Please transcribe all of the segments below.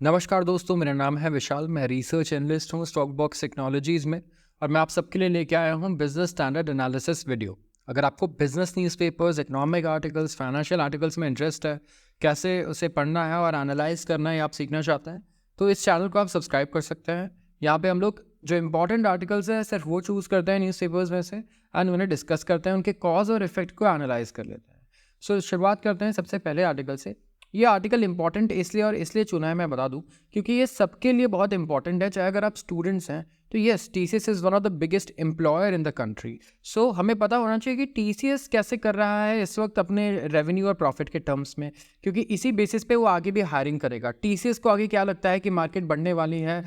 नमस्कार दोस्तों, मेरा नाम है विशाल। मैं रिसर्च एनालिस्ट हूँ स्टॉक बॉक्स टेक्नोलॉजीज़ में और मैं आप सबके लिए लेके आया हूँ बिजनेस स्टैंडर्ड एनालिसिस वीडियो। अगर आपको business newspapers, economic articles, financial articles में इंटरेस्ट है, कैसे उसे पढ़ना है और एनालाइज करना है, आप सीखना चाहते हैं तो इस चैनल को आप सब्सक्राइब कर सकते हैं। यहाँ पे हम लोग जो इंपॉर्टेंट आर्टिकल्स हैं सिर्फ वो चूज़ करते हैं न्यूज़पेपर्स में से एंड उन्हें डिस्कस करते हैं, उनके कॉज और इफेक्ट को एनालाइज कर लेते हैं। सो शुरुआत करते हैं सबसे पहले आर्टिकल से। ये आर्टिकल इंपॉर्टेंट इसलिए चुना है, मैं बता दूं, क्योंकि ये सबके लिए बहुत इंपॉर्टेंट है। चाहे अगर आप स्टूडेंट्स हैं तो yes, TCS is one of the biggest employer in the country. So हमें पता होना चाहिए कि टीसीएस कैसे कर रहा है इस वक्त अपने रेवेन्यू और प्रॉफिट के टर्म्स में, क्योंकि इसी बेसिस पे वो आगे भी हायरिंग करेगा। टीसीएस को आगे क्या लगता है कि मार्केट बढ़ने वाली है,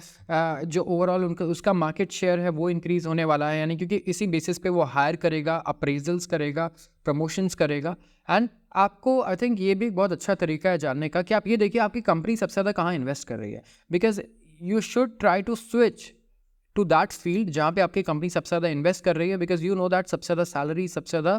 जो ओवरऑल उनका उसका मार्केट शेयर है वो इंक्रीज़ होने वाला है, यानी क्योंकि इसी बेसिस पे वो हायर करेगा, अप्रेजल्स करेगा, प्रमोशंस करेगा। एंड आपको आई थिंक ये भी बहुत अच्छा तरीका है जानने का कि आप ये देखिए आपकी कंपनी सबसे ज़्यादा कहाँ इन्वेस्ट कर रही है, because you should try to switch to that field जहाँ पे आपकी कंपनी सबसे ज़्यादा इन्वेस्ट कर रही है, बिकॉज यू नो दैट सबसे ज़्यादा सैलरी, सबसे ज़्यादा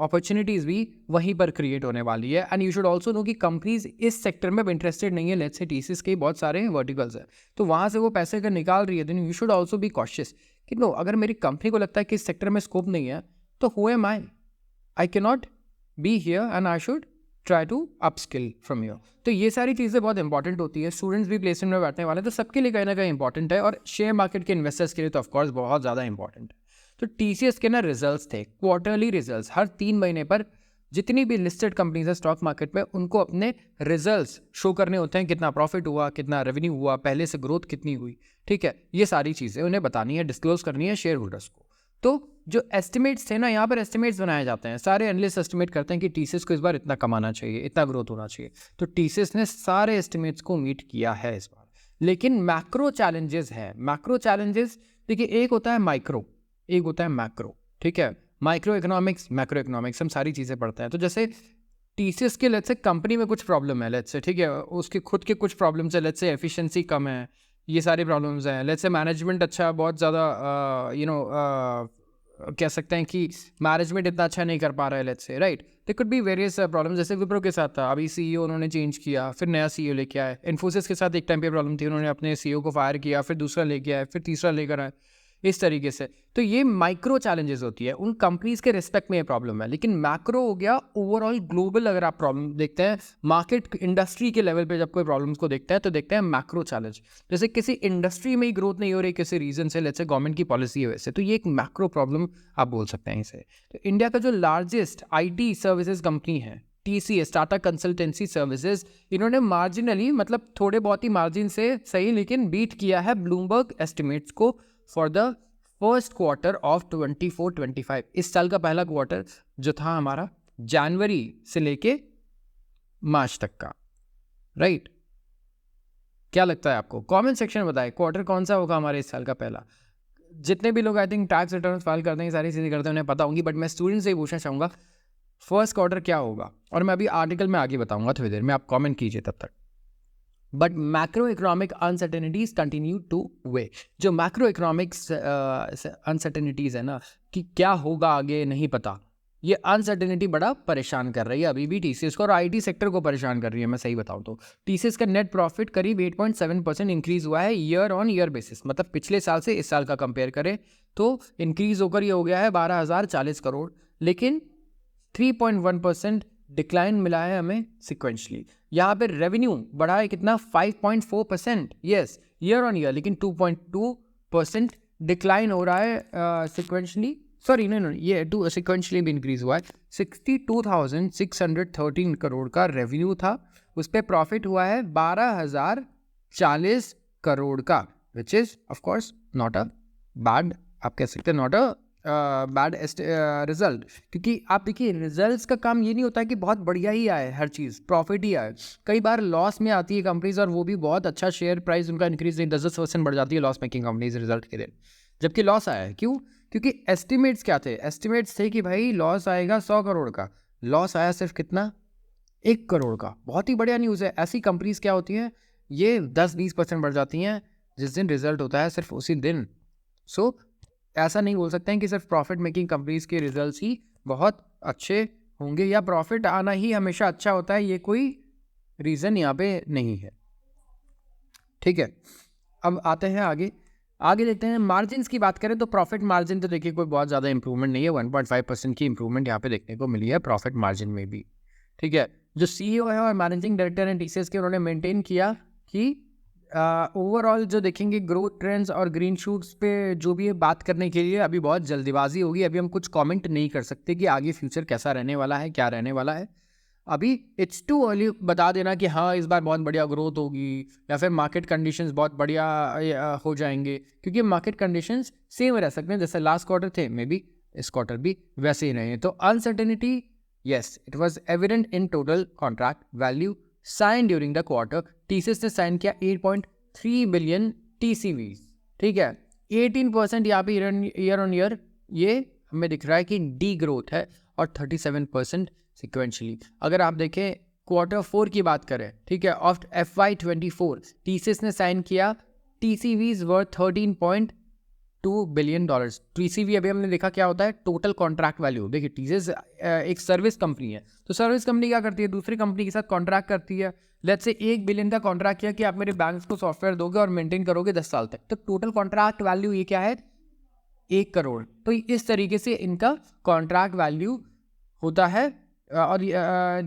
अपॉर्चुनिटीज़ भी वहीं पर क्रिएट होने वाली है। And you should also know कि कंपनीज इस सेक्टर में इंटरेस्टेड नहीं है। लेट्स से टीसीएस के बहुत सारे वर्टिकल्स हैं, तो वहाँ से वो पैसे अगर निकाल रही है then you should also be cautious कि नो, अगर मेरी कंपनी को लगता है कि इस सेक्टर में स्कोप नहीं है तो who am I can not be here and I should try to upskill from here. तो ये सारी चीज़ें बहुत इंपॉर्टेंट होती है। स्टूडेंट्स भी प्लेसमेंट में बैठने वाले हैं तो सबके लिए कहीं ना कहीं इंपॉर्टेंट है, और शेयर मार्केट के इन्वेस्टर्स के लिए तो ऑफकोर्स बहुत ज़्यादा इंपॉर्टेंट है। तो टीसीएस के ना रिजल्ट्स थे, क्वार्टरली रिजल्ट्स, हर 3 महीने पर जितनी भी लिस्टेड कंपनीज है स्टॉक मार्केट में उनको अपने रिजल्ट्स शो करने होते हैं। कितना प्रॉफिट हुआ, कितना रेवेन्यू हुआ, पहले से ग्रोथ कितनी हुई, ठीक है, ये सारी चीज़ें उन्हें बतानी है, डिस्क्लोज करनी है शेयर होल्डर्स को। तो जो एस्टिमेट्स थे ना, यहाँ पर एस्टिमेट्स बनाए जाते हैं। सारे एनालिस्ट एस्टिमेट करते हैं कि टीसीएस को इस बार इतना कमाना चाहिए, इतना ग्रोथ होना चाहिए। तो टीसीएस ने सारे एस्टिमेट्स को मीट किया है इस बार। लेकिन मैक्रो चैलेंजेस है। मैक्रो चैलेंजेस देखिए, एक होता है माइक्रो, एक होता है मैक्रो, ठीक है। माइक्रो इकोनॉमिक्स, मैक्रो इकोनॉमिक्स, हम सारी चीज़ें पढ़ते हैं। तो जैसे टीसीएस के लेट्स से कंपनी में कुछ प्रॉब्लम है, लेट्स से, ठीक है, उसके खुद के कुछ प्रॉब्लम्स है, लेट्स से एफिशिएंसी कम है, ये सारे प्रॉब्लम्स हैं। लेट्स से मैनेजमेंट अच्छा, बहुत ज़्यादा कह सकते हैं कि मैनेजमेंट इतना अच्छा नहीं कर पा रहा है, let's say, right. They could be various problems. जैसे विप्रो के साथ था, अभी सीईओ उन्होंने चेंज किया, फिर नया सीईओ लेके आए। इन्फोसिस के साथ एक टाइम पे प्रॉब्लम थी, उन्होंने अपने सीईओ को फायर किया, फिर दूसरा लेके आए, फिर तीसरा लेकर आए, इस तरीके से। तो ये माइक्रो चैलेंजेस होती है, उन कंपनीज के रिस्पेक्ट में ये प्रॉब्लम है। लेकिन मैक्रो हो गया ओवरऑल ग्लोबल। अगर आप प्रॉब्लम देखते हैं मार्केट इंडस्ट्री के लेवल पे, जब कोई प्रॉब्लम्स को देखते हैं तो देखते हैं मैक्रो चैलेंज। जैसे किसी इंडस्ट्री में ही ग्रोथ नहीं हो रही किसी रीजन से, लेट्स से गवर्नमेंट की पॉलिसी है वैसे, तो ये एक मैक्रो प्रॉब्लम आप बोल सकते हैं इसे। तो इंडिया का जो लार्जेस्ट आईटी सर्विसेज कंपनी है टीसीएस, टाटा कंसल्टेंसी सर्विसेज, इन्होंने मार्जिनली, मतलब थोड़े बहुत ही मार्जिन से सही, लेकिन बीट किया है ब्लूमबर्ग एस्टिमेट्स को for the first quarter of 24-25। इस साल का पहला क्वार्टर जो था हमारा जनवरी से लेके मार्च तक का, राइट। क्या लगता है आपको? कमेंट सेक्शन में बताएं क्वार्टर कौन सा होगा हमारे इस साल का पहला। जितने भी लोग I think tax return file करते हैं, सारी चीज़ें करते हैं, उन्हें पता होंगी, बट मैं स्टूडेंट से ही पूछना चाहूँगा फर्स्ट क्वार्टर क्या होगा, और मैं अभी आर्टिकल में आगे बताऊंगा थोड़ी देर में, आप कमेंट कीजिए तब तक। But macro economic uncertainties continue two way. जो मैक्रो इकोनॉमिक्स अनसर्टेनिटीज है ना, कि क्या होगा आगे नहीं पता, ये अनसर्टेनिटी बड़ा परेशान कर रही है अभी भी टीसीएस को, और आईटी सेक्टर को परेशान कर रही है। मैं सही बताऊं तो टीसीएस का नेट प्रॉफिट करीब 8.7% इंक्रीज हुआ है ईयर ऑन ईयर बेसिस, मतलब पिछले साल से इस साल का कंपेयर करें तो इंक्रीज होकर ये हो गया है 12,040 करोड़। लेकिन 3.1% डिक्लाइन मिला है हमें सिक्वेंशली। यहाँ पे रेवेन्यू बढ़ा है कितना, 5.4%, यस, ईयर ऑन ईयर, लेकिन 2.2% डिक्लाइन हो रहा है सिक्वेंशली। सॉरी नहीं, ये सिक्वेंशली भी इंक्रीज हुआ है। 62,613 करोड़ का रेवेन्यू था, उस पर प्रॉफिट हुआ है 12,040 करोड़ का, which is of course not a bad, आप कह सकते हैं नॉट अ बैड रिजल्ट। क्योंकि आप देखिए रिजल्ट्स का काम ये नहीं होता है कि बहुत बढ़िया ही आए, हर चीज़ प्रॉफिट ही आए। कई बार लॉस में आती है कंपनीज, और वो भी बहुत अच्छा, शेयर प्राइस उनका इंक्रीज नहीं, 10% बढ़ जाती है लॉस मेकिंग कंपनीज रिजल्ट के दिन, जबकि लॉस आया है। क्यों? क्योंकि एस्टिमेट्स क्या थे? एस्टिमेट्स थे कि भाई लॉस आएगा 100 करोड़ का, लॉस आया सिर्फ कितना, 1 करोड़ का। बहुत ही बढ़िया न्यूज़ है। ऐसी कंपनीज क्या होती हैं, ये 10-20% बढ़ जाती हैं जिस दिन रिजल्ट होता है, सिर्फ उसी दिन। सो ऐसा नहीं बोल सकते हैं कि सिर्फ प्रॉफिट मेकिंग कंपनीज के रिजल्ट्स ही बहुत अच्छे होंगे, या प्रॉफिट आना ही हमेशा अच्छा होता है, ये कोई रीज़न यहाँ पे नहीं है। ठीक है, अब आते हैं आगे देखते हैं मार्जिन की बात करें तो प्रॉफिट मार्जिन तो देखिए कोई बहुत ज़्यादा इंप्रूवमेंट नहीं है, 1.5% की इंप्रूवमेंट यहाँ पे देखने को मिली है प्रॉफिट मार्जिन में भी। ठीक है, जो सीईओ है और मैनेजिंग डायरेक्टर हैं टीसीएस के, उन्होंने मेंटेन किया कि ओवरऑल जो देखेंगे ग्रोथ ट्रेंड्स और ग्रीन शूट्स पे जो भी है बात करने के लिए अभी बहुत जल्दीबाजी होगी, अभी हम कुछ कमेंट नहीं कर सकते कि आगे फ्यूचर कैसा रहने वाला है, क्या रहने वाला है। अभी इट्स टू अर्ली बता देना कि हाँ इस बार बहुत बढ़िया ग्रोथ होगी या फिर मार्केट कंडीशंस बहुत बढ़िया हो जाएंगे, क्योंकि मार्केट कंडीशंस सेम रह सकते हैं जैसे लास्ट क्वार्टर थे, मे बी इस क्वार्टर भी वैसे ही रहे। तो uncertainty, yes it was evident in total contract value sign during the quarter. TCS ने साइन किया 8.3 बिलियन टीसीवी। ठीक है, 18% यहाँ पे ईयर ऑन ईयर ये हमें दिख रहा है कि डी ग्रोथ है और 37% सिक्वेंशली। अगर आप देखें क्वार्टर 4 की बात करें, ठीक है, ऑफ FY24 टीसीएस ने साइन किया टीसीवीज वर्थ 13.2 बिलियन डॉलर्स। टीसीवी अभी हमने देखा क्या होता है, टोटल कॉन्ट्रैक्ट वैल्यू। देखिए टीसीएस एक सर्विस कंपनी है, तो सर्विस कंपनी क्या करती है, दूसरी कंपनी के साथ कॉन्ट्रैक्ट करती है। लेट्स से 1 बिलियन का कॉन्ट्रैक्ट किया कि आप मेरे बैंक को सॉफ्टवेयर दोगे और मेंटेन करोगे 10 साल तक, तो टोटल कॉन्ट्रैक्ट वैल्यू ये क्या है, 1 करोड़। तो इस तरीके से इनका कॉन्ट्रैक्ट वैल्यू होता है। और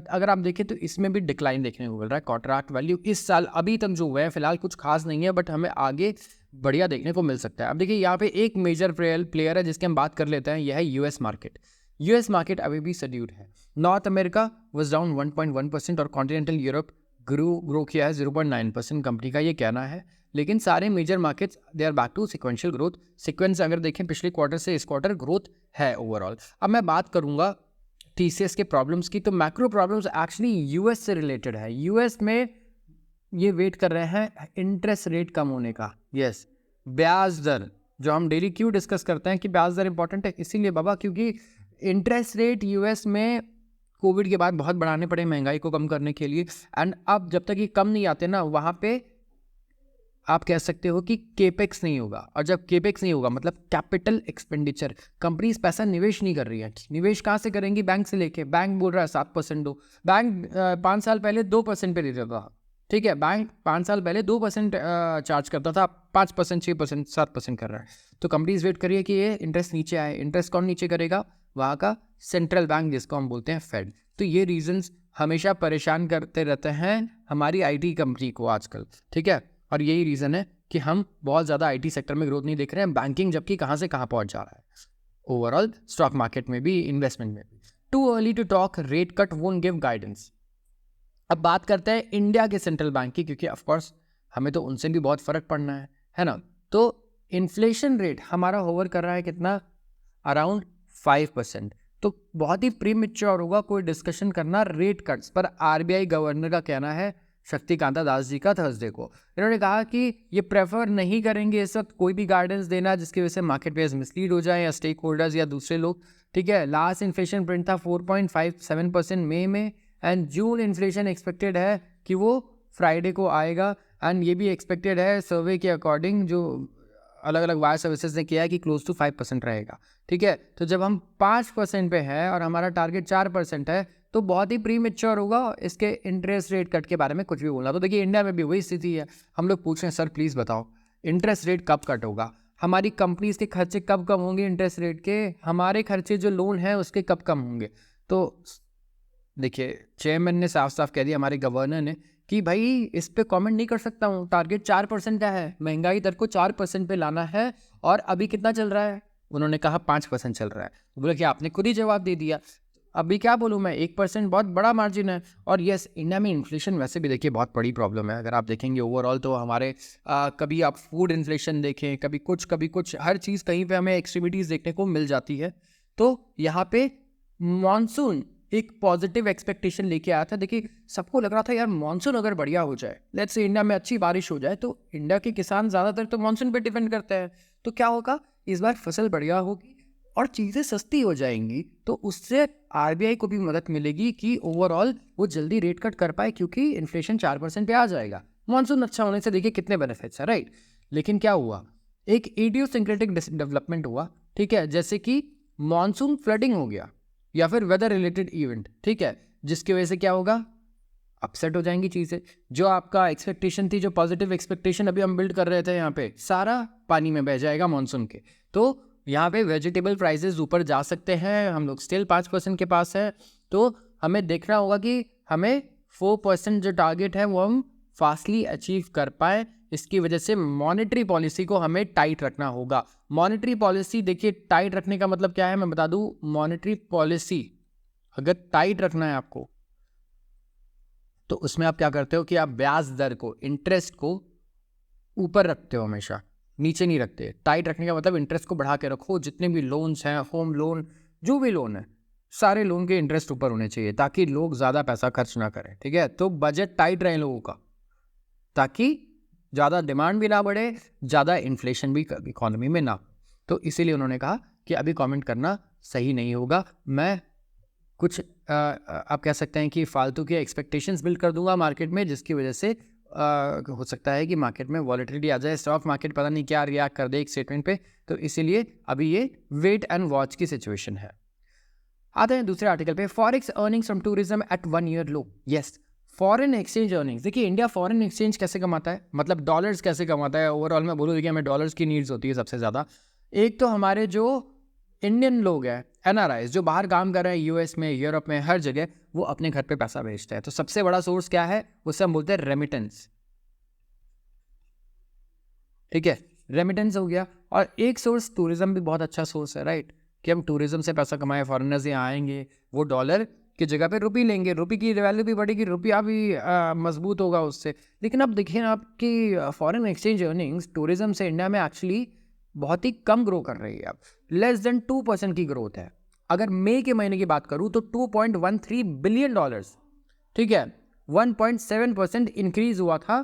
अगर आप देखें तो इसमें भी डिक्लाइन देखने को मिल रहा है। कॉन्ट्रैक्ट वैल्यू इस साल अभी तक जो हुआ है फिलहाल कुछ खास नहीं है, बट हमें आगे बढ़िया देखने को मिल सकता है। अब देखिए यहाँ पे एक मेजर प्लेयर है जिसकी हम बात कर लेते हैं, यह है यूएस मार्केट। यूएस मार्केट अभी भी सड्यूड है। नॉर्थ अमेरिका वाज डाउन 1.1% और कॉन्टिनेंटल यूरोप ग्रो किया है 0.9%, कंपनी का ये कहना है। लेकिन सारे major markets they are back to sequential growth. Sequence अगर देखें पिछले क्वार्टर से इस क्वार्टर ग्रोथ है ओवरऑल। अब मैं बात करूंगा टीसीएस के प्रॉब्लम्स की, तो मैक्रो प्रॉब्लम्स एक्चुअली यूएस से रिलेटेड है। यूएस में ये वेट कर रहे हैं इंटरेस्ट रेट कम होने का। यस, ब्याज दर जो हम डेली क्यों डिस्कस करते हैं कि ब्याज दर इंपॉर्टेंट है, इसीलिए बाबा क्योंकि इंटरेस्ट रेट यूएस में कोविड के बाद बहुत बढ़ाने पड़े महंगाई को कम करने के लिए। एंड अब जब तक ये कम नहीं आते ना, वहाँ पे आप कह सकते हो कि केपेक्स नहीं होगा। और जब केपेक्स नहीं होगा मतलब कैपिटल एक्सपेंडिचर, कंपनीज पैसा निवेश नहीं कर रही है। निवेश कहाँ से करेंगी, बैंक से लेके। बैंक बोल रहा है 7% दो, बैंक 5 साल पहले 2% पे देता था। ठीक है, बैंक 5 साल पहले 2% चार्ज करता था, 5%, 6%, 7% कर रहा है। तो कंपनीज वेट करिए कि ये इंटरेस्ट नीचे आए। इंटरेस्ट कौन नीचे करेगा, वहाँ का सेंट्रल बैंक जिसको हम बोलते हैं फेड। तो ये रीजंस हमेशा परेशान करते रहते हैं हमारी आईटी कंपनी को आजकल। ठीक है, और यही रीज़न है कि हम बहुत ज़्यादा आईटी सेक्टर में ग्रोथ नहीं देख रहे हैं। बैंकिंग जबकि कहाँ से कहाँ पहुँच जा रहा है, ओवरऑल स्टॉक मार्केट में भी, इन्वेस्टमेंट में भी। Too early to talk, rate cut won't give guidance. अब बात करते हैं इंडिया के सेंट्रल बैंक की, क्योंकि ऑफकोर्स हमें तो उनसे भी बहुत फ़र्क पड़ना है ना। तो इन्फ्लेशन रेट हमारा होवर कर रहा है कितना, अराउंड 5%। तो बहुत ही प्रीमेच्योर होगा कोई डिस्कशन करना रेट कट्स पर। आरबीआई गवर्नर का कहना है, शक्तिकांता दास जी का, थर्सडे को इन्होंने कहा कि ये प्रेफर नहीं करेंगे इस वक्त कोई भी गाइडेंस देना जिसकी वजह से मार्केट प्लेयर्स मिसलीड हो जाए या स्टेक होल्डर्स या दूसरे लोग। ठीक है, लास्ट इन्फ्लेशन प्रिंट था 4.57% मई में, एंड जून इन्फ्लेशन एक्सपेक्टेड है कि वो फ्राइडे को आएगा। एंड ये भी एक्सपेक्टेड है सर्वे के अकॉर्डिंग जो अलग अलग वायर सर्विसेज ने किया है कि क्लोज टू 5% रहेगा। ठीक है, तो जब हम 5% पे है और हमारा टारगेट 4% है, तो बहुत ही प्री मेच्योर होगा इसके इंटरेस्ट रेट कट के बारे में कुछ भी बोलना। तो देखिए इंडिया में भी वही स्थिति है। हम लोग पूछ रहे हैं सर प्लीज़ बताओ इंटरेस्ट रेट कब कट होगा, हमारी कंपनीज के खर्चे कब कम होंगे इंटरेस्ट रेट के, हमारे खर्चे जो लोन है उसके कब कम होंगे। तो देखिए चेयरमैन ने साफ साफ कह दिया, हमारे गवर्नर ने, कि भाई इस पे कमेंट नहीं कर सकता हूँ, टारगेट 4% का है, महंगाई दर को 4% पे लाना है। और अभी कितना चल रहा है, उन्होंने कहा 5% चल रहा है। तो बोला कि आपने खुद ही जवाब दे दिया, अभी क्या बोलूँ मैं, 1% बहुत बड़ा मार्जिन है। और यस, इंडिया में इन्फ्लेशन वैसे भी देखिए बहुत बड़ी प्रॉब्लम है। अगर आप देखेंगे ओवरऑल तो हमारे कभी आप फूड इन्फ्लेशन देखें, कभी कुछ, हर चीज़ कहीं पे हमें एक्सट्रीमिटीज़ देखने को मिल जाती है। तो यहाँ पे मॉनसून एक पॉजिटिव एक्सपेक्टेशन लेके आया था। देखिए सबको लग रहा था यार मॉनसून अगर बढ़िया हो जाए, लेट्स से इंडिया में अच्छी बारिश हो जाए, तो इंडिया के किसान ज़्यादातर तो मॉनसून पे डिपेंड करते हैं, तो क्या होगा, इस बार फसल बढ़िया होगी और चीज़ें सस्ती हो जाएंगी, तो उससे आरबीआई को भी मदद मिलेगी कि ओवरऑल वो जल्दी रेट कट कर पाए, क्योंकि इन्फ्लेशन 4% पे आ जाएगा। मॉनसून अच्छा होने से देखिए कितने बेनिफिट्स है, राइट। लेकिन क्या हुआ, एक इडियोसिंक्रेटिक डेवलपमेंट हुआ। ठीक है, जैसे कि मॉनसून फ्लडिंग हो गया या फिर वेदर रिलेटेड इवेंट। ठीक है, जिसकी वजह से क्या होगा, अपसेट हो जाएंगी चीज़ें। जो आपका एक्सपेक्टेशन थी, जो पॉजिटिव एक्सपेक्टेशन अभी हम बिल्ड कर रहे थे यहाँ पे, सारा पानी में बह जाएगा मॉनसून के। तो यहाँ पे वेजिटेबल प्राइसेस ऊपर जा सकते हैं, हम लोग स्टिल 5% के पास है। तो हमें देखना होगा कि हमें 4% जो टारगेट है वो हम फास्टली अचीव कर पाए। इसकी वजह से मॉनेटरी पॉलिसी को हमें टाइट रखना होगा। मॉनेटरी पॉलिसी देखिए, टाइट रखने का मतलब क्या है मैं बता दूं। मॉनेटरी पॉलिसी अगर टाइट रखना है आपको, तो उसमें आप क्या करते हो कि आप ब्याज दर को, इंटरेस्ट को ऊपर रखते हो, हमेशा नीचे नहीं रखते। टाइट रखने का मतलब इंटरेस्ट को बढ़ा के रखो। जितने भी लोन्स हैं, होम लोन, जो भी लोन है, सारे लोन के इंटरेस्ट ऊपर होने चाहिए ताकि लोग ज़्यादा पैसा खर्च ना करें। ठीक है, तो बजट टाइट रहे लोगों का, ताकि ज़्यादा डिमांड भी ना बढ़े, ज़्यादा इन्फ्लेशन भी इकोनॉमी में ना। तो इसीलिए उन्होंने कहा कि अभी कमेंट करना सही नहीं होगा। मैं कुछ आप कह सकते हैं कि फालतू के एक्सपेक्टेशंस बिल्ड कर दूंगा मार्केट में, जिसकी वजह से हो सकता है कि मार्केट में वॉलेटिलिटी आ जाए, स्टॉक मार्केट पता नहीं क्या रिएक्ट कर दे एक स्टेटमेंट पे। तो इसीलिए अभी ये वेट एंड वॉच की सिचुएशन है। आते हैं दूसरे आर्टिकल पे, forex earnings from tourism at 1 year low. Yes, foreign exchange earnings. देखिए इंडिया फॉरेन एक्सचेंज कैसे कमाता है, मतलब डॉलर्स कैसे कमाता है। ओवरऑल मैं बोलूँ, देखिए हमें डॉलर्स की नीड्स होती है सबसे ज़्यादा। एक तो हमारे जो इंडियन लोग हैं, NRIs, जो बाहर काम कर रहे हैं यूएस में, यूरोप में, हर जगह, वो अपने घर पे पैसा भेजते हैं। तो सबसे बड़ा सोर्स क्या है, उससे हम बोलते हैं रेमिटेंस। ठीक है, रेमिटेंस हो गया। और एक सोर्स टूरिज्म भी बहुत अच्छा सोर्स है, राइट, कि हम टूरिज्म से पैसा कमाएं, फॉरेनर्स यहाँ आएंगे, वो डॉलर की जगह पे रुपी लेंगे, रुपी की वैल्यू भी बढ़ेगी, रुपया भी मजबूत होगा उससे। लेकिन अब देखिए ना, आपकी फॉरेन एक्सचेंज अर्निंग्स टूरिज्म से इंडिया में एक्चुअली बहुत ही कम ग्रो कर रही है। अब लेस देन 2% की ग्रोथ है। अगर मई के महीने की बात करूँ तो $2.13 बिलियन, ठीक है, 1.7% इंक्रीज हुआ था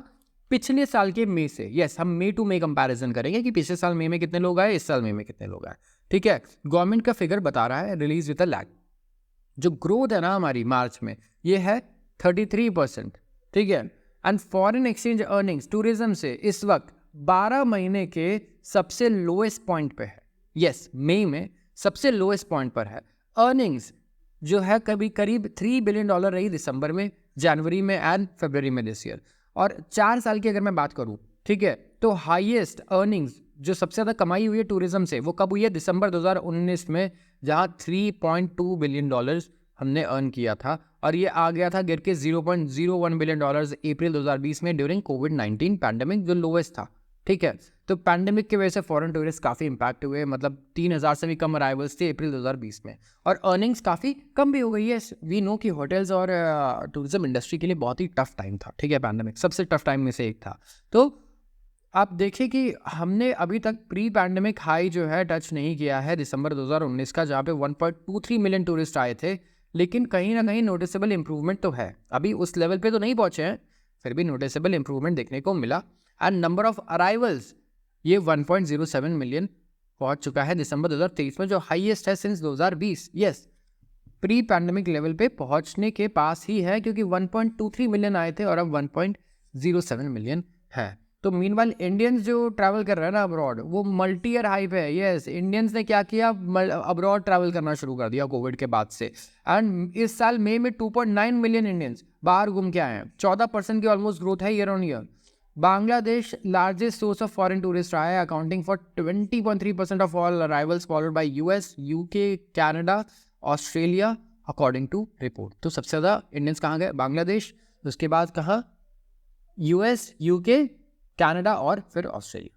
पिछले साल के मई से। यस, हम मई टू मई कंपैरिजन करेंगे कि पिछले साल मई में कितने लोग आए, इस साल मई में कितने लोग आए। ठीक है, गवर्नमेंट का फिगर बता रहा है, रिलीज विद अ लैग। जो ग्रोथ है ना हमारी मार्च में, ये है 33%। ठीक है, and foreign exchange earnings tourism से इस वक्त 12 महीने के सबसे लोएस्ट पॉइंट पे है। यस, मई में सबसे लोएस्ट पॉइंट पर है। अर्निंग्स जो है कभी करीब $3 बिलियन रही दिसंबर में, जनवरी में एंड फरवरी में दिस ईयर। और 4 साल की अगर मैं बात करूं, ठीक है, तो हाईएस्ट अर्निंग्स जो सबसे ज़्यादा कमाई हुई है टूरिज्म से, वो कब हुई है, दिसंबर 2019 में, जहां $3.2 बिलियन हमने अर्न किया था। और ये आ गया था गिर के $0.01 बिलियन अप्रैल 2020 में, ड्यूरिंग कोविड-19 पैंडेमिक, जो लोएस्ट था। ठीक है, तो पैंडेमिक की वजह से फॉरेन टूरिस्ट काफ़ी इंपैक्ट हुए, मतलब 3,000 से भी कम अराइवल्स थे अप्रैल 2020 में, और अर्निंग्स काफ़ी कम भी हो गई है। वी नो कि होटल्स और टूरिज्म इंडस्ट्री के लिए बहुत ही टफ टाइम था। ठीक है, पैंडेमिक सबसे टफ टाइम में से एक था। तो आप देखिए कि हमने अभी तक प्री पैंडेमिक हाई जो है टच नहीं किया है दिसंबर 2019 का, जहाँ पे 1.23 मिलियन टूरिस्ट आए थे। लेकिन कहीं ना कहीं नोटिसेबल इंप्रूवमेंट तो है। अभी उस लेवल पे तो नहीं पहुँचे हैं, फिर भी नोटिसेबल इंप्रूवमेंट देखने को मिला। एंड नंबर ऑफ अराइवल्स ये 1.07 मिलियन पहुंच चुका है दिसंबर 2023 में, जो हाईएस्ट है since 2020। Yes, pre pandemic level पे पहुंचने के पास ही है, क्योंकि 1.23 मिलियन आए थे और अब 1.07 मिलियन है। तो मीनवाइल इंडियंस जो ट्रैवल कर रहे हैं ना अब्रॉड, वो मल्टी ईयर हाई पे है। यस, इंडियंस ने क्या किया, अब्रॉड ट्रैवल करना शुरू कर दिया कोविड के बाद से। एंड इस साल मई में 2.9 मिलियन इंडियंस बाहर घूम के आए हैं। 14% की ऑलमोस्ट ग्रोथ है year on year. Bangladesh largest source of foreign tourist रहा है, accounting for 20.3% of all arrivals, followed by US, UK, Canada, Australia, according to report. तो सबसे ज़्यादा इंडियंस कहाँ गए, बांग्लादेश, उसके बाद कहाँ, US, UK, कनाडा और फिर ऑस्ट्रेलिया।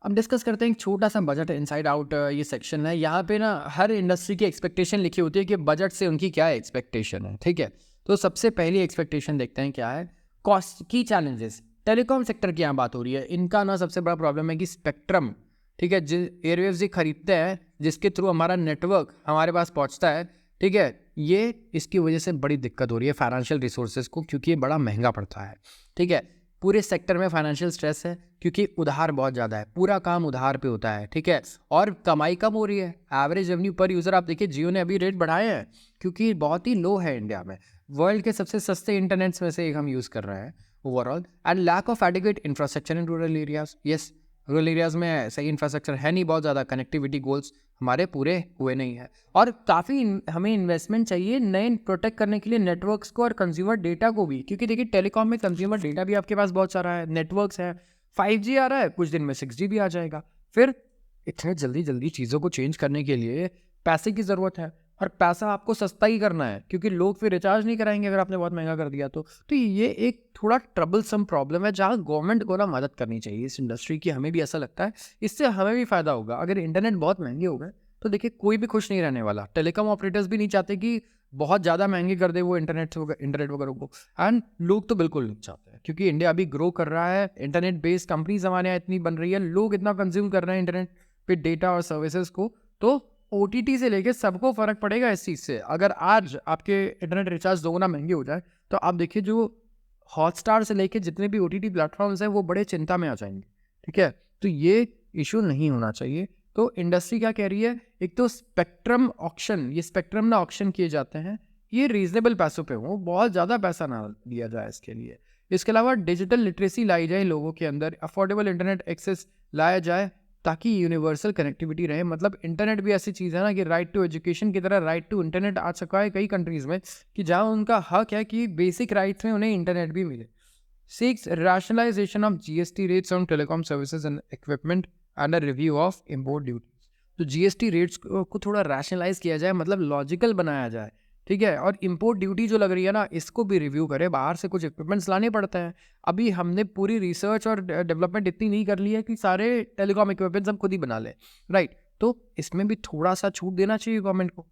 अब डिस्कस करते हैं एक छोटा सा बजट इनसाइड आउट, ये सेक्शन है। यहाँ पे ना हर इंडस्ट्री की एक्सपेक्टेशन लिखी होती है कि बजट से उनकी क्या एक्सपेक्टेशन है। ठीक है, तो सबसे पहली एक्सपेक्टेशन देखते हैं क्या है, कॉस्ट की चैलेंजेस। टेलीकॉम सेक्टर की यहाँ बात हो रही है। इनका ना सबसे बड़ा प्रॉब्लम है कि स्पेक्ट्रम, ठीक है, एयरवेव्स ये खरीदते हैं, जिसके थ्रू हमारा नेटवर्क हमारे पास पहुँचता है। ठीक है, ये इसकी वजह से बड़ी दिक्कत हो रही है फाइनेंशियल रिसोर्सेज को, क्योंकि ये बड़ा महंगा पड़ता है। ठीक है, पूरे सेक्टर में फाइनेंशियल स्ट्रेस है, क्योंकि उधार बहुत ज़्यादा है, पूरा काम उधार पे होता है। ठीक है, और कमाई कम हो रही है। एवरेज रेवेन्यू पर यूज़र आप देखिए, जियो ने अभी रेट बढ़ाए हैं, क्योंकि बहुत ही लो है इंडिया में। वर्ल्ड के सबसे सस्ते इंटरनेट्स में से एक हम यूज़ कर रहे हैं overall. And lack of adequate infrastructure in rural areas. Yes, rural areas में सही इंफ्रास्ट्रक्चर है नहीं, बहुत ज़्यादा कनेक्टिविटी गोल्स हमारे पूरे हुए नहीं है। और काफ़ी हमें इन्वेस्टमेंट चाहिए नए प्रोटेक्ट करने के लिए नेटवर्क्स को और कंज्यूमर डेटा को भी, क्योंकि देखिए टेलीकॉम में कंज्यूमर डेटा भी आपके पास बहुत सारा है, नेटवर्क्स है, 5G आ रहा है, कुछ दिन में 6G भी आ जाएगा। फिर इतने जल्दी चीज़ों को चेंज करने के लिए पैसे की ज़रूरत है, और पैसा आपको सस्ता ही करना है, क्योंकि लोग फिर रिचार्ज नहीं कराएंगे अगर आपने बहुत महंगा कर दिया तो ये एक थोड़ा ट्रबलसम प्रॉब्लम है, जहाँ गवर्नमेंट को ना मदद करनी चाहिए इस इंडस्ट्री की। हमें भी ऐसा लगता है, इससे हमें भी फ़ायदा होगा। अगर इंटरनेट बहुत महंगे हो गए तो देखिए कोई भी खुश नहीं रहने वाला। टेलीकॉम ऑपरेटर्स भी नहीं चाहते कि बहुत ज़्यादा महंगे कर दे वो इंटरनेट वगैरह को, एंड लोग तो बिल्कुल नहीं चाहते हैं, क्योंकि इंडिया अभी ग्रो कर रहा है, इंटरनेट बेस्ड कंपनीज हमारे यहाँ इतनी बन रही है, लोग इतना कंज्यूम कर रहे हैं इंटरनेट पे डेटा और सर्विसेज को, तो OTT से लेके सबको फ़र्क पड़ेगा इस चीज़ से। अगर आज आपके इंटरनेट रिचार्ज दोगुना महंगे हो जाए, तो आप देखिए जो हॉटस्टार से लेके जितने भी OTT प्लेटफॉर्म्स हैं वो बड़े चिंता में आ जाएंगे, ठीक है। तो ये इशू नहीं होना चाहिए। तो इंडस्ट्री क्या कह रही है, एक तो स्पेक्ट्रम ऑक्शन, ये स्पेक्ट्रम ना ऑक्शन किए जाते हैं, ये रीजनेबल पैसों पे हो, बहुत ज़्यादा पैसा ना दिया जाए इसके लिए। इसके अलावा डिजिटल लिटरेसी लाई जाए लोगों के अंदर, अफोर्डेबल इंटरनेट एक्सेस लाया जाए, ताकि यूनिवर्सल कनेक्टिविटी रहे। मतलब इंटरनेट भी ऐसी चीज़ है ना कि राइट टू एजुकेशन की तरह राइट टू इंटरनेट आ चुका है कई कंट्रीज़ में, कि जहाँ उनका हक है कि बेसिक राइट्स में उन्हें इंटरनेट भी मिले। 6. Rationalization of GST rates on telecom services and equipment and a review of import duties. तो GST रेट्स को थोड़ा रैशनलाइज किया जाए, मतलब लॉजिकल बनाया जाए, ठीक है। और इम्पोर्ट ड्यूटी जो लग रही है ना, इसको भी रिव्यू करे। बाहर से कुछ इक्विपमेंट्स लाने पड़ते हैं। अभी हमने पूरी रिसर्च और डेवलपमेंट इतनी नहीं कर ली है कि सारे टेलीकॉम इक्विपमेंट्स हम खुद ही बना लें, राइट। तो इसमें भी थोड़ा सा छूट देना चाहिए गवर्नमेंट को,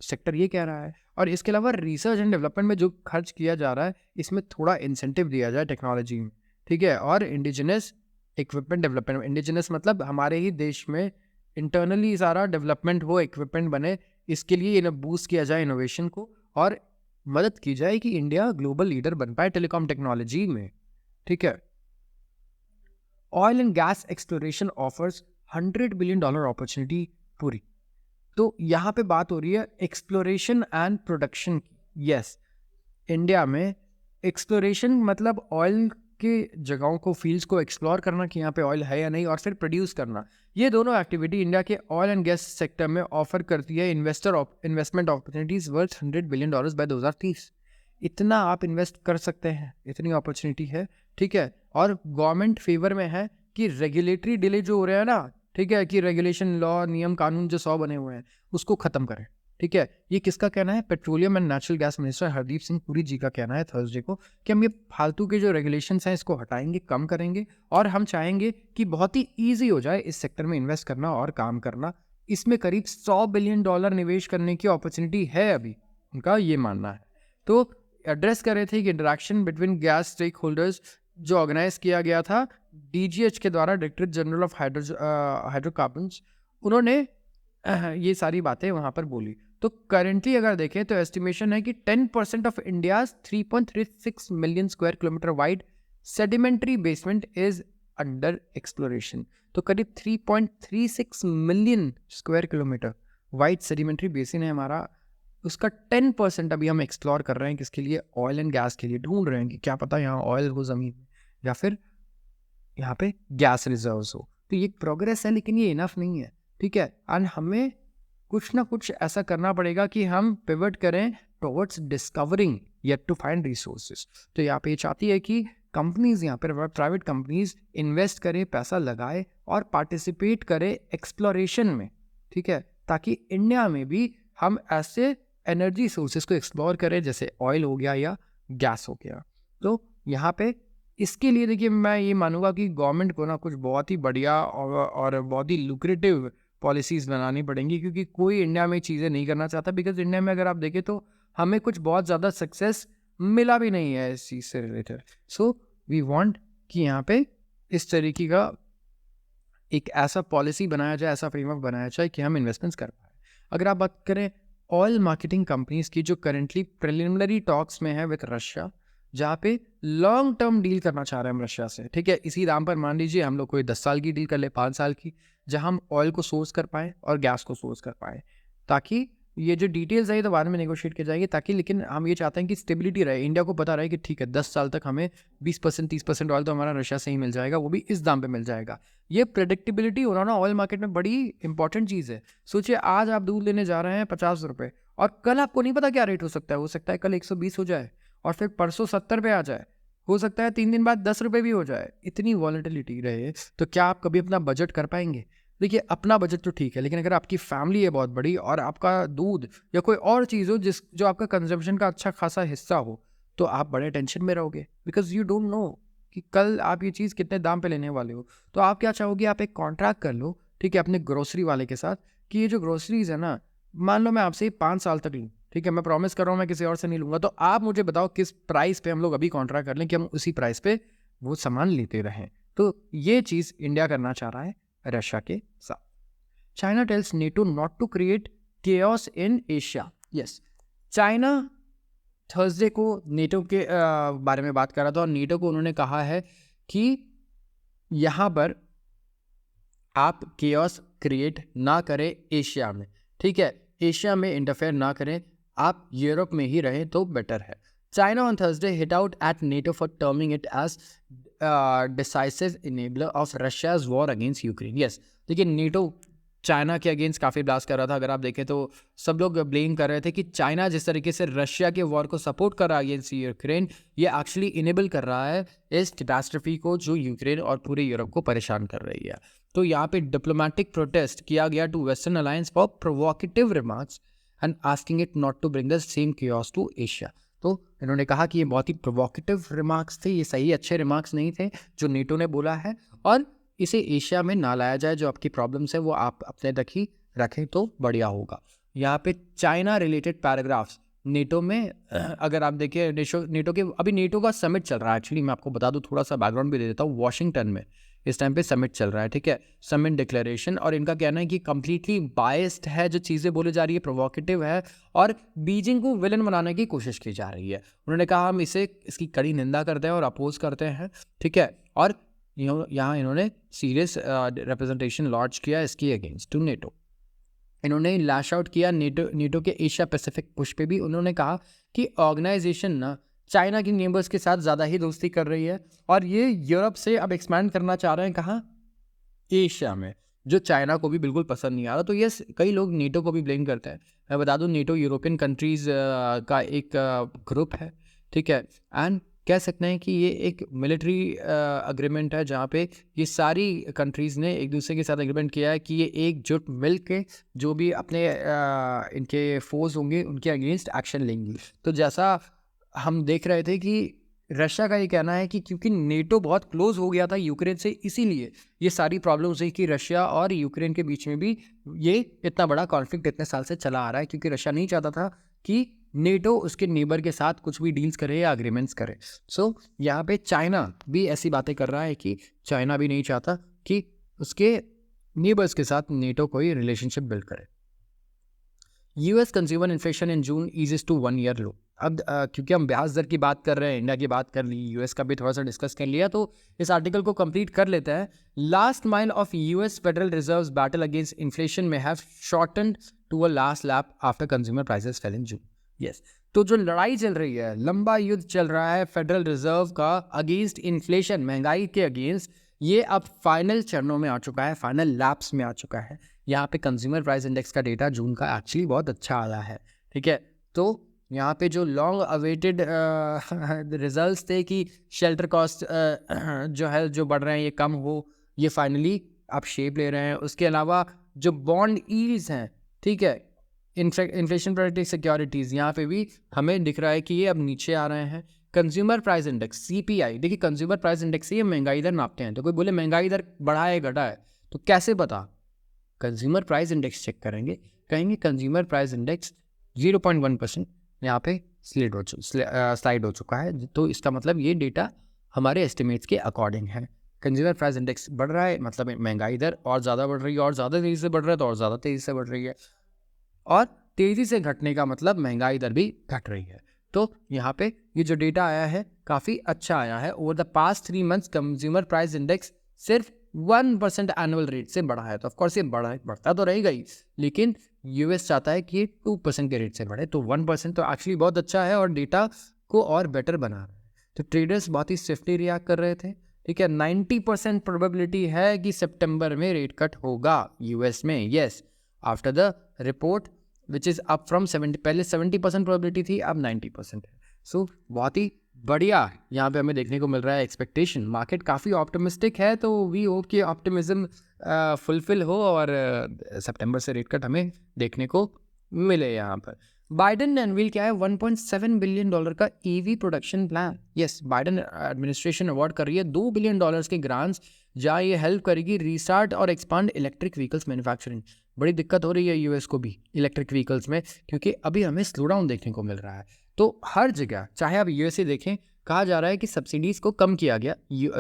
सेक्टर ये कह रहा है। और इसके अलावा रिसर्च एंड डेवलपमेंट में जो खर्च किया जा रहा है, इसमें थोड़ा इंसेंटिव दिया जाए टेक्नोलॉजी में, ठीक है। और इंडिजिनस इक्विपमेंट डेवलपमेंट, इंडिजिनस मतलब हमारे ही देश में इंटरनली सारा डेवलपमेंट हो, इक्विपमेंट बने, इसके लिए बूस्ट किया जाए इनोवेशन को, और मदद की जाए कि इंडिया ग्लोबल लीडर बन पाए टेलीकॉम टेक्नोलॉजी में, ठीक है। Oil and gas exploration offers $100 billion opportunity पूरी। तो यहाँ पे बात हो रही है एक्सप्लोरेशन एंड प्रोडक्शन की। यस, इंडिया में एक्सप्लोरेशन मतलब ऑयल के जगहों को, फील्ड्स को एक्सप्लोर करना कि यहाँ पे ऑयल है या नहीं, और फिर प्रोड्यूस करना। ये दोनों एक्टिविटी इंडिया के ऑयल एंड गैस सेक्टर में ऑफर करती है investment opportunities worth $100 billion bye 2030। इतना आप इन्वेस्ट कर सकते हैं, इतनी अपॉर्चुनिटी है, ठीक है। और गवर्नमेंट फेवर में है कि रेगुलेटरी डिले जो हो रहा है ना, ठीक है, कि रेगुलेशन, लॉ, नियम कानून जो 100 बने हुए हैं उसको ख़त्म करें, ठीक है। ये किसका कहना है? Petroleum and natural gas minister Hardeep Singh Puri ji का कहना है थर्सडे को, कि हम ये फालतू के जो रेगुलेशंस हैं इसको हटाएंगे, कम करेंगे, और हम चाहेंगे कि बहुत ही ईजी हो जाए इस सेक्टर में इन्वेस्ट करना और काम करना। इसमें करीब $100 बिलियन निवेश करने की अपॉर्चुनिटी है अभी, उनका ये मानना है। तो एड्रेस कर रहे थे कि interaction between gas stakeholders जो ऑर्गेनाइज किया गया था DGH के द्वारा, डायरेक्टरेट जनरल ऑफ हाइड्रोकार्बन्स, उन्होंने ये सारी बातें वहाँ पर बोली। तो करेंटली अगर देखें तो एस्टिमेशन है कि 10% of India's 3.36 million square kilometre wide sedimentary basement is under exploration. तो करीब 3.36 million square kilometre wide sedimentary basin है हमारा, उसका 10% अभी हम एक्सप्लोर कर रहे हैं। किसके लिए? ऑयल एंड गैस के लिए। ढूंढ रहे हैं कि क्या पता यहाँ ऑयल हो ज़मीन में, या फिर यहाँ पे गैस रिजर्व्स हो। तो ये प्रोग्रेस है, लेकिन ये इनफ नहीं है, ठीक है। एंड हमें कुछ ना कुछ ऐसा करना पड़ेगा कि हम पिवट करें towards discovering yet to find resources. तो यहाँ पे ये चाहती है कि कंपनीज, यहाँ पर प्राइवेट कंपनीज इन्वेस्ट करें, पैसा लगाए और पार्टिसिपेट करें एक्सप्लोरेशन में, ठीक है, ताकि इंडिया में भी हम ऐसे एनर्जी सोर्सेज को एक्सप्लोर करें जैसे ऑयल हो गया या गैस हो गया। तो यहाँ पे इसके लिए देखिए मैं ये मानूंगा कि गवर्नमेंट को ना कुछ बहुत ही बढ़िया और बहुत ही लुक्रेटिव पॉलिसीज़ बनानी पड़ेंगी, क्योंकि कोई इंडिया में चीज़ें नहीं करना चाहता। बिकॉज इंडिया में अगर आप देखें तो हमें कुछ बहुत ज़्यादा सक्सेस मिला भी नहीं है इस चीज़ से रिलेटेड। सो वी वांट कि यहाँ पे इस तरीके का एक ऐसा पॉलिसी बनाया जाए, ऐसा फ्रेमवर्क बनाया जाए कि हम इन्वेस्टमेंट्स कर पाए। अगर आप बात करें ऑयल मार्केटिंग कंपनीज की, जो करेंटली प्रिलिमिनरी टॉक्स में है विद रशिया, जहाँ पे लॉन्ग टर्म डील करना चाह रहे हैं हम रशिया से, ठीक है, इसी दाम पर मान लीजिए हम लोग कोई 10 साल की डील कर ले, 5 साल की, जहाँ हम ऑयल को सोर्स कर पाएँ और गैस को सोर्स कर पाएँ, ताकि ये जो डिटेल्स है ये तो बाद में नेगोशिएट की जाएगी, ताकि लेकिन हम ये चाहते हैं कि स्टेबिलिटी रहे, इंडिया को पता रहे कि ठीक है 10 साल तक हमें 20% 30% ऑयल तो हमारा रशिया से ही मिल जाएगा, वो भी इस दाम पे मिल जाएगा। ये प्रेडिक्टेबिलिटी होना ना ऑयल मार्केट में बड़ी इंपॉर्टेंट चीज़ है। सोचिए आज आप दूध लेने जा रहे हैं 50 रुपये, और कल आपको नहीं पता क्या रेट हो सकता है कल 120 हो जाए, और फिर परसों 70 पे आ जाए, हो सकता है 3 दिन बाद 10 रुपये भी हो जाए। इतनी वॉलेटिलिटी रहे तो क्या आप कभी अपना बजट कर पाएंगे? देखिए अपना बजट तो ठीक है, लेकिन अगर आपकी फैमिली है बहुत बड़ी और आपका दूध या कोई और चीज़ हो जो आपका कंजम्पशन का अच्छा खासा हिस्सा हो, तो आप बड़े टेंशन में रहोगे, बिकॉज यू डोंट नो कि कल आप ये चीज़ कितने दाम पे लेने वाले हो। तो आप क्या चाहोगे, आप एक कॉन्ट्रैक्ट कर लो, ठीक है, अपने ग्रोसरी वाले के साथ, कि ये जो ग्रोसरीज है ना, मान लो मैं आपसे 5 साल तक लूँ, ठीक है, मैं प्रॉमिस कर रहा हूँ मैं किसी और से नहीं लूँगा, तो आप मुझे बताओ किस प्राइस पे हम लोग अभी कॉन्ट्रैक्ट कर लें कि हम उसी प्राइस पे वो सामान लेते रहें। तो ये चीज़ इंडिया करना चाह रहा है रशिया के साथ। China tells NATO not to create chaos in Asia. Yes, China Thursday को नेटो के बारे में बात कर रहा था, और नेटो को उन्होंने कहा है कि यहाँ पर आप केओस क्रिएट ना करें एशिया में, ठीक है, एशिया में इंटरफेयर ना करें, आप यूरोप में ही रहें तो बेटर है। China on Thursday hit out at NATO for terming it as decisive enabler of Russia's war against Ukraine. Yes, देखिए नेटो चाइना के अगेंस्ट काफ़ी ब्लास्ट कर रहा था। अगर आप देखें तो सब लोग ब्लेम कर रहे थे कि चाइना जिस तरीके से रशिया के वॉर को सपोर्ट कर रहा है अगेंस्ट यूक्रेन, ये एक्चुअली इनेबल कर रहा है इस कैटास्ट्रफी को जो यूक्रेन और पूरे यूरोप को परेशान कर रही है। तो यहाँ पे डिप्लोमेटिक प्रोटेस्ट किया गया to western alliance for provocative remarks and asking it not to bring the same chaos to Asia. तो इन्होंने कहा कि ये बहुत ही प्रोवोकेटिव रिमार्क्स थे, ये सही अच्छे रिमार्क्स नहीं थे जो नेटो ने बोला है, और इसे एशिया में ना लाया जाए, जो आपकी प्रॉब्लम्स है वो आप अपने तक ही रखें तो बढ़िया होगा। यहाँ पे चाइना रिलेटेड पैराग्राफ्स नेटो में अगर आप देखिए नेटो के अभी नेटो का समिट चल रहा है, एक्चुअली मैं आपको बता दूं, थोड़ा सा बैकग्राउंड भी दे देता हूँ। वॉशिंगटन में इस टाइम पे समिट चल रहा है, ठीक है, समिट डिक्लेरेशन, और इनका कहना है कि कंप्लीटली बायस्ड है, जो चीज़ें बोली जा रही है प्रोवोकेटिव है, और बीजिंग को विलन बनाने की कोशिश की जा रही है। उन्होंने कहा हम इसकी कड़ी निंदा करते हैं और अपोज करते हैं, ठीक है, और यहाँ इन्होंने सीरियस रिप्रेजेंटेशन लॉन्च किया इसकी अगेंस्ट टू नेटो। इन्होंने लैश आउट किया नेटो के एशिया पैसिफिक पुश पे भी। उन्होंने कहा कि ऑर्गेनाइजेशन ना चाइना की नेबर्स के साथ ज़्यादा ही दोस्ती कर रही है, और ये यूरोप से अब एक्सपैंड करना चाह रहे हैं कहाँ, एशिया में, जो चाइना को भी बिल्कुल पसंद नहीं आ रहा। तो ये कई लोग नेटो को भी ब्लेम करते हैं। मैं बता दूं नेटो यूरोपियन कंट्रीज़ का एक ग्रुप है, ठीक है, एंड कह सकते हैं कि ये एक मिलिट्री अग्रीमेंट है जहाँ पे ये सारी कंट्रीज़ ने एक दूसरे के साथ एग्रीमेंट किया है कि ये एकजुट मिल के जो भी अपने इनके फोर्स होंगे उनके अगेंस्ट एक्शन लेंगी। तो जैसा हम देख रहे थे कि रशिया का ये कहना है कि क्योंकि नेटो बहुत क्लोज हो गया था यूक्रेन से, इसीलिए ये सारी प्रॉब्लम्स हुई कि रशिया और यूक्रेन के बीच में भी ये इतना बड़ा कॉन्फ्लिक्ट इतने साल से चला आ रहा है, क्योंकि रशिया नहीं चाहता था कि नेटो उसके नेबर के साथ कुछ भी डील्स करे या अग्रीमेंट्स करे। सो यहाँ पे चाइना भी ऐसी बातें कर रहा है कि चाइना भी नहीं चाहता कि उसके नेबर्स के साथ नेटो कोई रिलेशनशिप बिल्ड करे। US consumer inflation in June eases to 1 year low. अब क्योंकि हम ब्याज दर की बात कर रहे हैं, इंडिया की बात कर ली, यूएस का भी थोड़ा सा डिस्कस कर लिया, तो इस आर्टिकल को कंप्लीट कर लेते हैं। Last mile of US Federal Reserve's battle against inflation में have shortened to a last lap after consumer prices fell in June. Yes, तो जो लड़ाई चल रही है, लंबा युद्ध चल रहा है फेडरल रिजर्व का अगेंस्ट इन्फ्लेशन, महंगाई के अगेंस्ट, ये अब फाइनल चरणों में आ चुका है, फाइनल लैप्स में आ चुका है। यहाँ पे कंज्यूमर प्राइस इंडेक्स का डेटा जून का एक्चुअली बहुत अच्छा आया है, ठीक है। तो यहाँ पे जो लॉन्ग अवेटेड रिजल्ट्स थे कि शेल्टर कॉस्ट जो है जो बढ़ रहे हैं ये कम हो, ये फाइनली अब शेप ले रहे हैं। उसके अलावा जो बॉन्ड यील्ड्स हैं, ठीक है, इन्फ्लेशन प्रोटेक्टेड सिक्योरिटीज़, यहाँ पे भी हमें दिख रहा है कि ये अब नीचे आ रहे हैं। कंज्यूमर प्राइस इंडेक्स सीपीआई, देखिए कंज्यूमर प्राइस इंडेक्स से ये महंगाई दर नापते हैं, तो कोई बोले महंगाई दर बढ़ा है घटा है, तो कैसे पता? कंज्यूमर प्राइस इंडेक्स चेक करेंगे, कहेंगे कंज्यूमर प्राइस इंडेक्स 0.1% यहाँ पे स्लाइड हो चुका है, तो इसका मतलब ये डेटा हमारे एस्टिमेट्स के अकॉर्डिंग है। कंज्यूमर प्राइस इंडेक्स बढ़ रहा है मतलब महंगाई दर और ज़्यादा बढ़ रही है, और ज़्यादा तेज़ी से बढ़ रहा है तो और ज़्यादा तेज़ी से बढ़ रही है, और तेज़ी से घटने का मतलब महंगाई दर भी घट रही है। तो यहाँ पे ये जो डेटा आया है काफ़ी अच्छा आया है। Over the past 3 months consumer price index सिर्फ 1% एनुअल रेट से बढ़ा है। तो ऑफकोर्स ये बढ़ता तो रहेगा ही, लेकिन यूएस चाहता है कि ये 2% के रेट से बढ़े। तो 1% तो एक्चुअली बहुत अच्छा है और डेटा को और बेटर बना रहा है। तो ट्रेडर्स बहुत ही स्विफ्टली रिएक्ट कर रहे थे। ठीक है, 90% प्रोबेबिलिटी है कि सितंबर में रेट कट होगा यूएस में। Yes, after the report which is up from 70, पहले 70% प्रोबेबिलिटी थी, अब 90% है। सो बहुत ही बढ़िया यहाँ पे हमें देखने को मिल रहा है एक्सपेक्टेशन। मार्केट काफ़ी ऑप्टिमिस्टिक है, तो वी होप कि ऑप्टिमिज्म फुलफिल हो और सितंबर से रेट कट हमें देखने को मिले। यहाँ पर बाइडन ने अनवील किया है $1.7 बिलियन का EV production plan. Yes, Biden administration award कर रही है $2 बिलियन के ग्रांट्स, जहाँ ये हेल्प करेगी रिस्टार्ट और एक्सपांड इलेक्ट्रिक व्हीकल्स मैन्युफैक्चरिंग। बड़ी दिक्कत हो रही है यूएस को भी इलेक्ट्रिक व्हीकल्स में, क्योंकि अभी हमें स्लो डाउन देखने को मिल रहा है। तो हर जगह, चाहे आप यूएसए देखें, कहा जा रहा है कि सब्सिडीज़ को कम किया गया।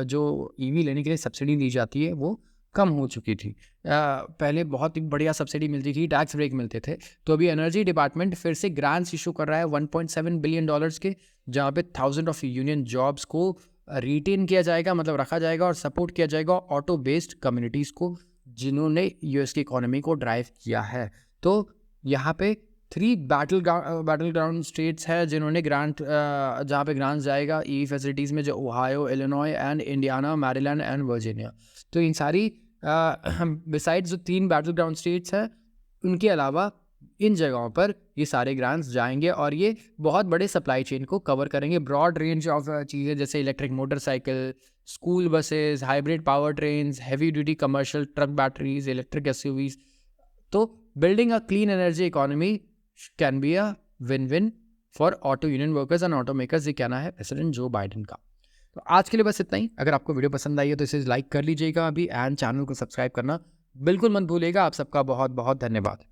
जो ईवी लेने के लिए सब्सिडी दी जाती है वो कम हो चुकी थी। पहले बहुत ही बढ़िया सब्सिडी मिलती थी, टैक्स ब्रेक मिलते थे। तो अभी एनर्जी डिपार्टमेंट फिर से ग्रांट्स इशू कर रहा है $1.7 बिलियन के, जहाँ पे 1000 ऑफ यूनियन जॉब्स को रिटेन किया जाएगा, मतलब रखा जाएगा और सपोर्ट किया जाएगा ऑटो बेस्ड कम्युनिटीज़ को, जिन्होंने यूएस की इकोनॉमी को ड्राइव किया है। तो यहाँ पे 3 बैटल ग्राउंड स्टेट्स है जिन्होंने ग्रांट, जहाँ पे ग्रांट्स जाएगा ई फैसिलिटीज़ में, जो Ohio, Illinois and Indiana, Maryland and Virginia. तो इन सारी बिसाइड्स जो 3 बैटल ग्राउंड स्टेट्स हैं, उनके अलावा इन जगहों पर ये सारे ग्रांट्स जाएंगे और ये बहुत बड़े सप्लाई चेन को कवर करेंगे। ब्रॉड रेंज ऑफ चीज़ें जैसे electric motorcycle, school buses, hybrid power trains, heavy duty commercial truck batteries, electric SUVs. तो building a clean energy economy can be a win win for auto union workers and auto makers, ये कहना है president जो Biden का। तो आज के लिए बस इतना ही। अगर आपको वीडियो पसंद आई है तो इसे लाइक कर लीजिएगा अभी, एंड चैनल को सब्सक्राइब करना बिल्कुल मत भूलिएगा। आप सबका बहुत बहुत धन्यवाद।